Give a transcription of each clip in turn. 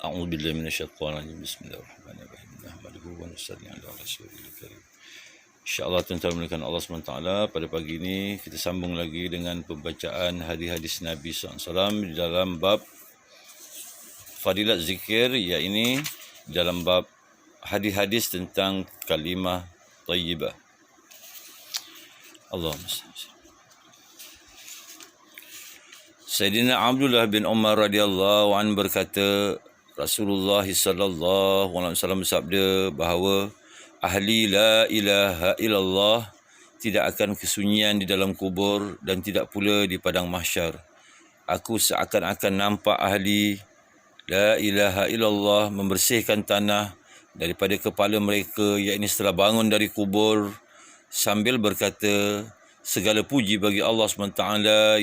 أعوذ بالله من الشيطان الرجيم. بسم الله الرحمن الرحيم. نحمده ونصلي على Rasulil Karim. InsyaAllah tuan-tuan mulakan Allah SWT, pada pagi ini kita sambung lagi dengan pembacaan hadis-hadis Nabi SAW di dalam bab fadilat zikir, iaitu dalam bab hadis-hadis tentang kalimah tayyibah. Allahumma salli. Sayyidina Abdullah bin Umar radhiyallahu anhu berkata, Rasulullah sallallahu alaihi wasallam bersabda bahawa ahli la ilaha illallah tidak akan kesunyian di dalam kubur dan tidak pula di padang mahsyar. Aku seakan-akan nampak ahli la ilaha illallah membersihkan tanah daripada kepala mereka, iaitu setelah bangun dari kubur, sambil berkata, segala puji bagi Allah SWT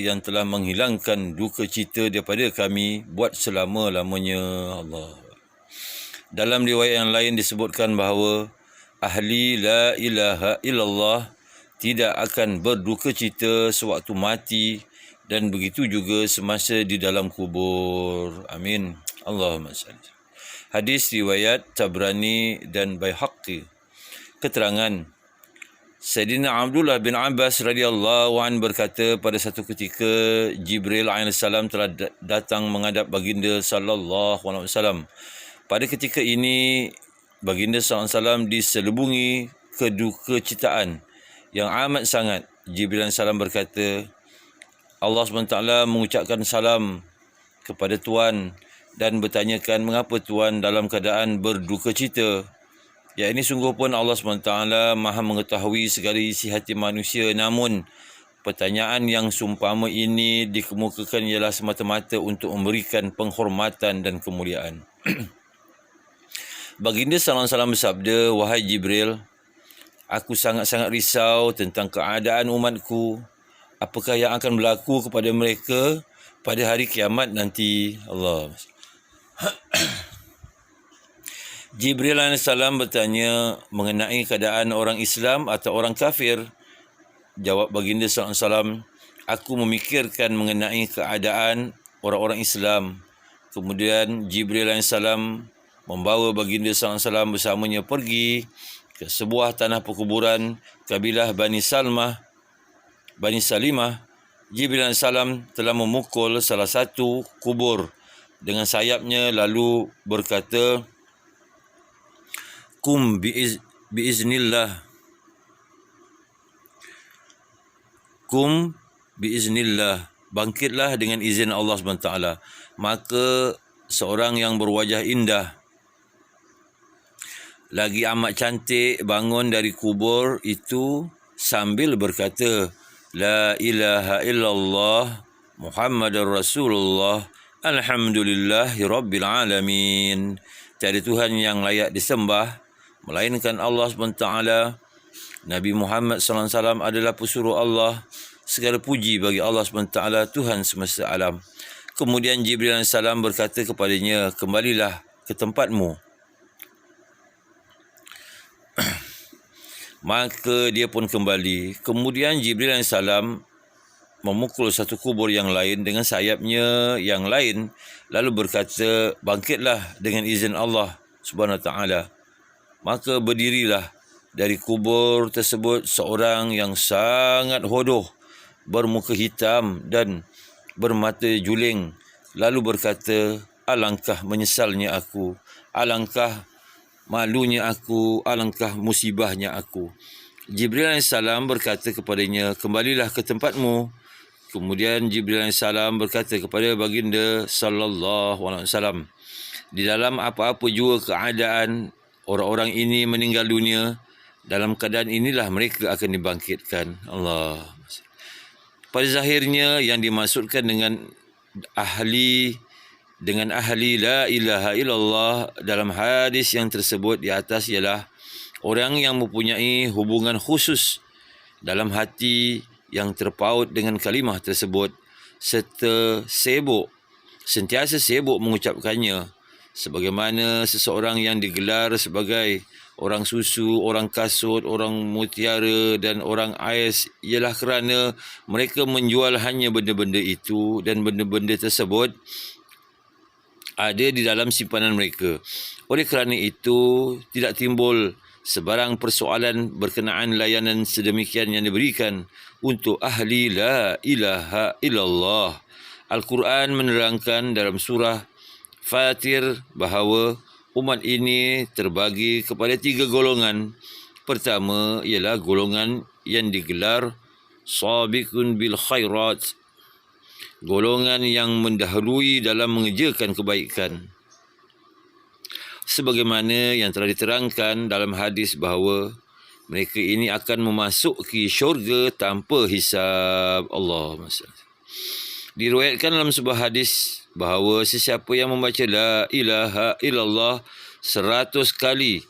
yang telah menghilangkan duka cita daripada kami buat selama-lamanya. Allah. Dalam riwayat yang lain disebutkan bahawa ahli la ilaha illallah tidak akan berduka cita sewaktu mati dan begitu juga semasa di dalam kubur. Amin. Allahumma salli. Hadis riwayat Tabrani dan Baihaqi. Keterangan Sayyidina Abdullah bin Abbas radhiyallahu anhu berkata, pada satu ketika Jibril alaihissalam telah datang menghadap baginda sallallahu alaihi wasallam. Pada ketika ini baginda sallallahu alaihi wasallam diselubungi kedukecitaan yang amat sangat. Jibril alaihissalam berkata, Allah SWT mengucapkan salam kepada Tuan dan bertanyakan, mengapa Tuan dalam keadaan berduka cita? Ya, ini sungguh pun Allah SWT maha mengetahui segala isi hati manusia. Namun, pertanyaan yang seumpama ini dikemukakan ialah semata-mata untuk memberikan penghormatan dan kemuliaan. Baginda SAW bersabda, wahai Jibril, aku sangat-sangat risau tentang keadaan umatku. Apakah yang akan berlaku kepada mereka pada hari kiamat nanti? Allah. Jibril AS bertanya mengenai keadaan orang Islam atau orang kafir. Jawab baginda SAW, aku memikirkan mengenai keadaan orang-orang Islam. Kemudian Jibril AS membawa baginda SAW bersamanya pergi ke sebuah tanah perkuburan kabilah Bani Salimah. Jibril AS telah memukul salah satu kubur dengan sayapnya lalu berkata, Kum biiznillah. Kum biiznillah. Bangkitlah dengan izin Allah SWT. Maka seorang yang berwajah indah, lagi amat cantik, bangun dari kubur itu sambil berkata, La ilaha illallah Muhammadur Rasulullah Alhamdulillahi Rabbil Alamin. Tiada Tuhan yang layak disembah melainkan Allah SWT. Nabi Muhammad SAW adalah pesuruh Allah. Segala puji bagi Allah SWT, Tuhan semesta alam. Kemudian Jibril AS berkata kepadanya, kembalilah ke tempatmu. Maka dia pun kembali. Kemudian Jibril AS memukul satu kubur yang lain dengan sayapnya yang lain, lalu berkata, bangkitlah dengan izin Allah Subhanahu Wa Taala. Maka berdirilah dari kubur tersebut seorang yang sangat hodoh, bermuka hitam dan bermata juling, lalu berkata, alangkah menyesalnya aku, alangkah malunya aku, alangkah musibahnya aku. Jibril AS berkata kepadanya, kembalilah ke tempatmu. Kemudian Jibril AS berkata kepada baginda sallallahu alaihi wasallam, di dalam apa-apa jua keadaan orang-orang ini meninggal dunia, dalam keadaan inilah mereka akan dibangkitkan. Allah. Pada zahirnya yang dimaksudkan dengan ahli la ilaha illallah dalam hadis yang tersebut di atas ialah orang yang mempunyai hubungan khusus dalam hati yang terpaut dengan kalimah tersebut, serta sentiasa sibuk mengucapkannya, sebagaimana seseorang yang digelar sebagai orang susu, orang kasut, orang mutiara dan orang ais, ialah kerana mereka menjual hanya benda-benda itu, dan benda-benda tersebut ada di dalam simpanan mereka. Oleh kerana itu, tidak timbul sebarang persoalan berkenaan layanan sedemikian yang diberikan untuk ahli la ilaha illallah. Al-Quran menerangkan dalam surah Fatir bahawa umat ini terbagi kepada 3 golongan. Pertama ialah golongan yang digelar sabiqun bil khairat, golongan yang mendahului dalam mengerjakan kebaikan. Sebagaimana yang telah diterangkan dalam hadis bahawa mereka ini akan memasuki syurga tanpa hisab. Allahumma salli. Diriwayatkan dalam sebuah hadis bahawa sesiapa yang membaca la ilaha illallah 100 kali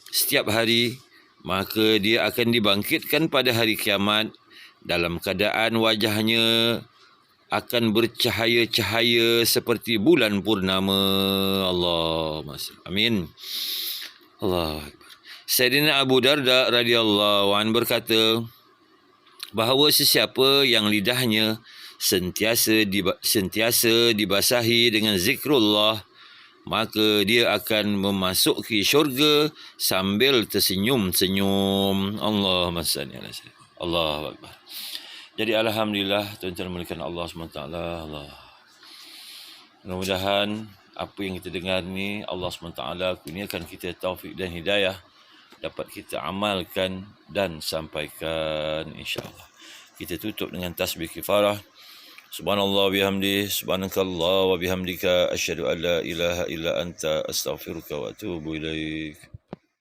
setiap hari, maka dia akan dibangkitkan pada hari kiamat dalam keadaan wajahnya akan bercahaya-cahaya seperti bulan purnama. Allahumma salli. Amin. Allahu akbar. Sayyidina Abu Darda radhiyallahu anhu berkata bahawa sesiapa yang lidahnya sentiasa dibasahi dengan zikrullah, maka dia akan memasuki syurga sambil tersenyum-senyum. Allahumma salli ala sayyidina. Allahu akbar. Jadi alhamdulillah, tuan-tuan muliakan Allah SWT. Allah. Mudah-mudahan apa yang kita dengar ni Allah SWT kurniakan kita taufik dan hidayah, dapat kita amalkan dan sampaikan insya-Allah. Kita tutup dengan tasbih kifarah. Subhanallah bihamdi, subhanakallah wa bihamdika, asyhadu an la ilaha illa anta, astaghfiruka wa atubu ilaik.